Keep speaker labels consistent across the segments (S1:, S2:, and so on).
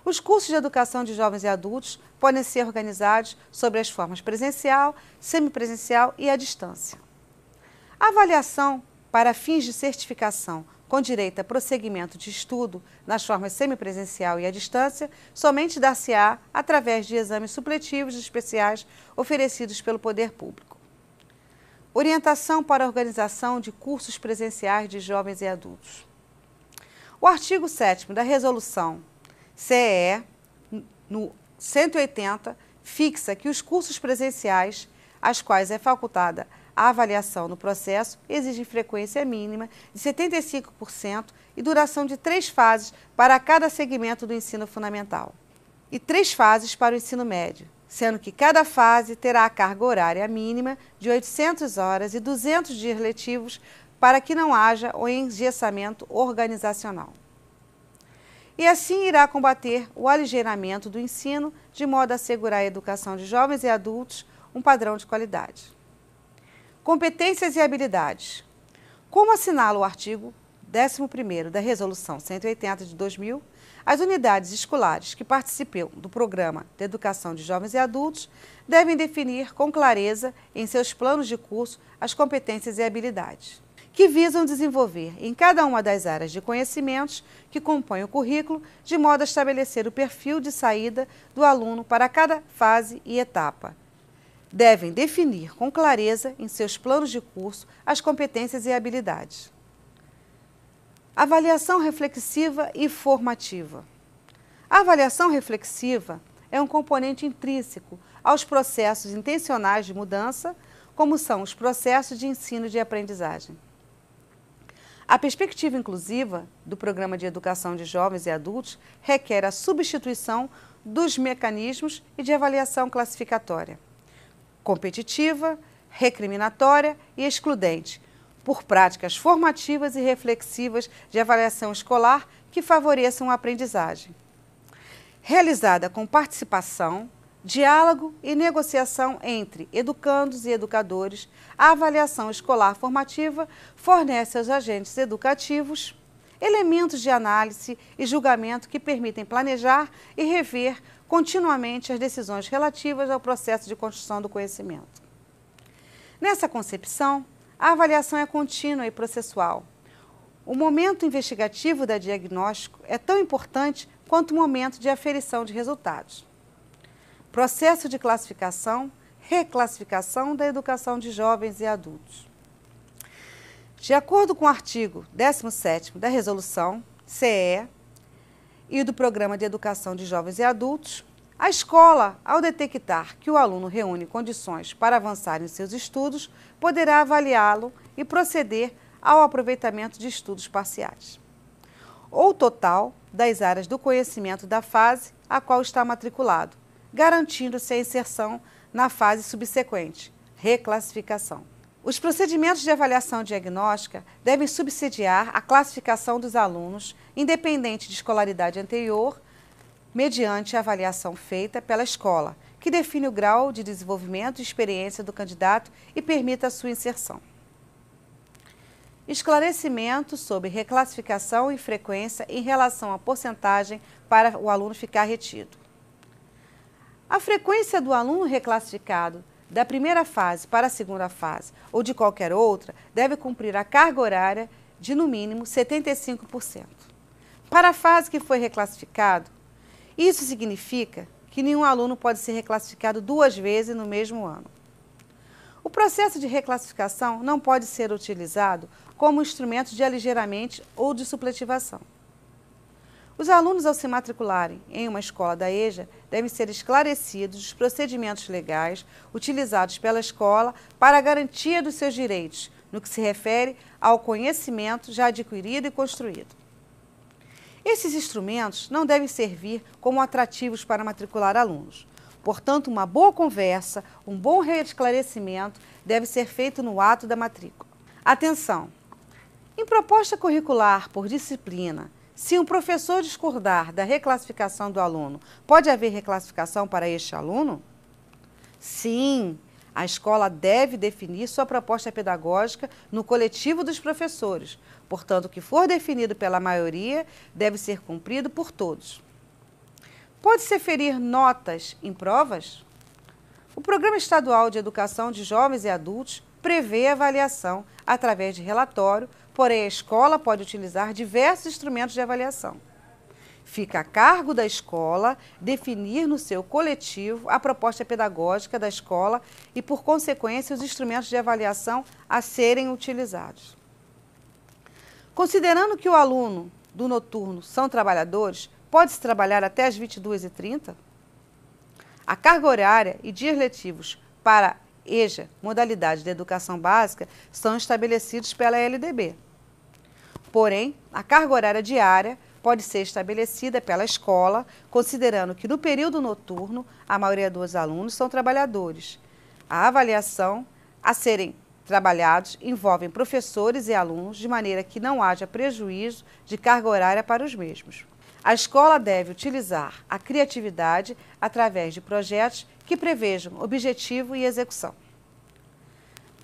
S1: Os cursos de educação de jovens e adultos podem ser organizados sobre as formas presencial, semipresencial e à distância. A avaliação para fins de certificação com direito a prosseguimento de estudo nas formas semipresencial e à distância somente dar-se-á através de exames supletivos especiais oferecidos pelo poder público. Orientação para a organização de cursos presenciais de jovens e adultos. O artigo 7º da Resolução CEE, no 180, fixa que os cursos presenciais, às quais é facultada a avaliação no processo, exigem frequência mínima de 75% e duração de 3 fases para cada segmento do ensino fundamental e 3 fases para o ensino médio, sendo que cada fase terá a carga horária mínima de 800 horas e 200 dias letivos para que não haja o engessamento organizacional. E assim irá combater o aligeiramento do ensino, de modo a assegurar a educação de jovens e adultos um padrão de qualidade. Competências e habilidades. Como assinala o artigo 11º da Resolução 180 de 2000, as unidades escolares que participam do Programa de Educação de Jovens e Adultos devem definir com clareza em seus planos de curso as competências e habilidades, que visam desenvolver em cada uma das áreas de conhecimentos que compõem o currículo, de modo a estabelecer o perfil de saída do aluno para cada fase e etapa. Devem definir com clareza em seus planos de curso as competências e habilidades. Avaliação reflexiva e formativa. A avaliação reflexiva é um componente intrínseco aos processos intencionais de mudança, como são os processos de ensino e de aprendizagem. A perspectiva inclusiva do Programa de Educação de Jovens e Adultos requer a substituição dos mecanismos e de avaliação classificatória, competitiva, recriminatória e excludente, por práticas formativas e reflexivas de avaliação escolar que favoreçam a aprendizagem. Realizada com participação, diálogo e negociação entre educandos e educadores, a avaliação escolar formativa fornece aos agentes educativos elementos de análise e julgamento que permitem planejar e rever continuamente as decisões relativas ao processo de construção do conhecimento. Nessa concepção, a avaliação é contínua e processual. O momento investigativo da diagnóstico é tão importante quanto o momento de aferição de resultados. Processo de classificação, reclassificação da educação de jovens e adultos. De acordo com o artigo 17º da Resolução CEE e do Programa de Educação de Jovens e Adultos, a escola, ao detectar que o aluno reúne condições para avançar em seus estudos, poderá avaliá-lo e proceder ao aproveitamento de estudos parciais, ou total das áreas do conhecimento da fase a qual está matriculado, garantindo-se a inserção na fase subsequente, reclassificação. Os procedimentos de avaliação diagnóstica devem subsidiar a classificação dos alunos, independente de escolaridade anterior, mediante a avaliação feita pela escola, que define o grau de desenvolvimento e experiência do candidato e permita a sua inserção. Esclarecimento sobre reclassificação e frequência em relação à porcentagem para o aluno ficar retido. A frequência do aluno reclassificado da primeira fase para a segunda fase ou de qualquer outra deve cumprir a carga horária de, no mínimo, 75%. Para a fase que foi reclassificado, isso significa que nenhum aluno pode ser reclassificado 2 vezes no mesmo ano. O processo de reclassificação não pode ser utilizado como instrumento de aligeiramento ou de supletivação. Os alunos, ao se matricularem em uma escola da EJA, devem ser esclarecidos os procedimentos legais utilizados pela escola para a garantia dos seus direitos, no que se refere ao conhecimento já adquirido e construído. Esses instrumentos não devem servir como atrativos para matricular alunos. Portanto, uma boa conversa, um bom esclarecimento deve ser feito no ato da matrícula. Atenção! Em proposta curricular por disciplina, se um professor discordar da reclassificação do aluno, pode haver reclassificação para este aluno? Sim, a escola deve definir sua proposta pedagógica no coletivo dos professores. Portanto, o que for definido pela maioria deve ser cumprido por todos. Pode-se ferir notas em provas? O Programa Estadual de Educação de Jovens e Adultos prevê a avaliação através de relatório, porém a escola pode utilizar diversos instrumentos de avaliação. Fica a cargo da escola definir no seu coletivo a proposta pedagógica da escola e, por consequência, os instrumentos de avaliação a serem utilizados. Considerando que o aluno do noturno são trabalhadores, pode-se trabalhar até às 22h30? A carga horária e dias letivos para EJA, modalidade de educação básica, são estabelecidos pela LDB. Porém, a carga horária diária pode ser estabelecida pela escola, considerando que no período noturno a maioria dos alunos são trabalhadores. A avaliação a serem trabalhados envolvem professores e alunos, de maneira que não haja prejuízo de carga horária para os mesmos. A escola deve utilizar a criatividade através de projetos que prevejam objetivo e execução.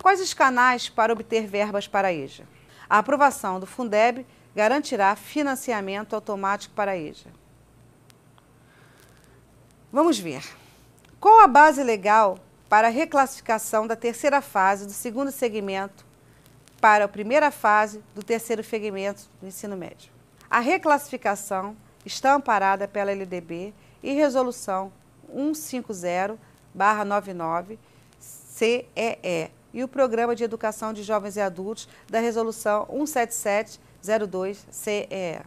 S1: Quais os canais para obter verbas para a EJA? A aprovação do Fundeb garantirá financiamento automático para a EJA. Vamos ver. Qual a base legal para a reclassificação da terceira fase do segundo segmento para a primeira fase do terceiro segmento do ensino médio? A reclassificação está amparada pela LDB e Resolução 150/99/CEE e o Programa de Educação de Jovens e Adultos da Resolução 177/02/CEE.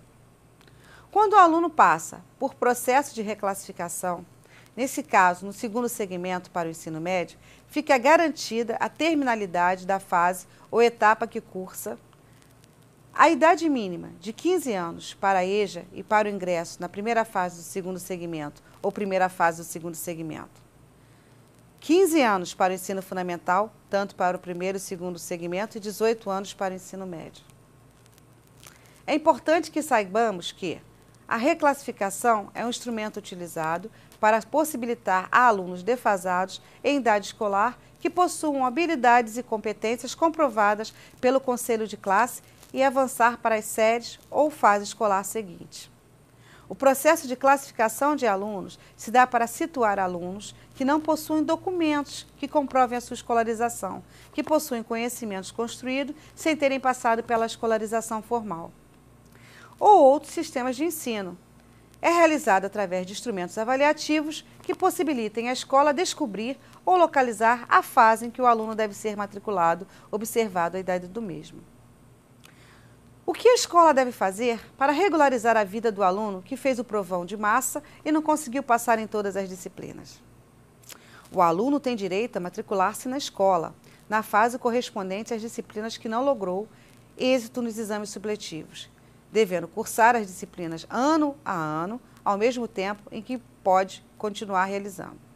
S1: Quando o aluno passa por processo de reclassificação, nesse caso, no segundo segmento para o ensino médio, fica garantida a terminalidade da fase ou etapa que cursa. A idade mínima de 15 anos para a EJA e para o ingresso na primeira fase do segundo segmento ou primeira fase do segundo segmento. 15 anos para o ensino fundamental, tanto para o primeiro e segundo segmento, e 18 anos para o ensino médio. É importante que saibamos que a reclassificação é um instrumento utilizado para possibilitar a alunos defasados em idade escolar que possuam habilidades e competências comprovadas pelo conselho de classe e avançar para as séries ou fase escolar seguinte. O processo de classificação de alunos se dá para situar alunos que não possuem documentos que comprovem a sua escolarização, que possuem conhecimentos construídos sem terem passado pela escolarização formal, ou outros sistemas de ensino. É realizado através de instrumentos avaliativos que possibilitem à escola descobrir ou localizar a fase em que o aluno deve ser matriculado, observado a idade do mesmo. O que a escola deve fazer para regularizar a vida do aluno que fez o provão de massa e não conseguiu passar em todas as disciplinas? O aluno tem direito a matricular-se na escola, na fase correspondente às disciplinas que não logrou êxito nos exames supletivos, devendo cursar as disciplinas ano a ano, ao mesmo tempo em que pode continuar realizando.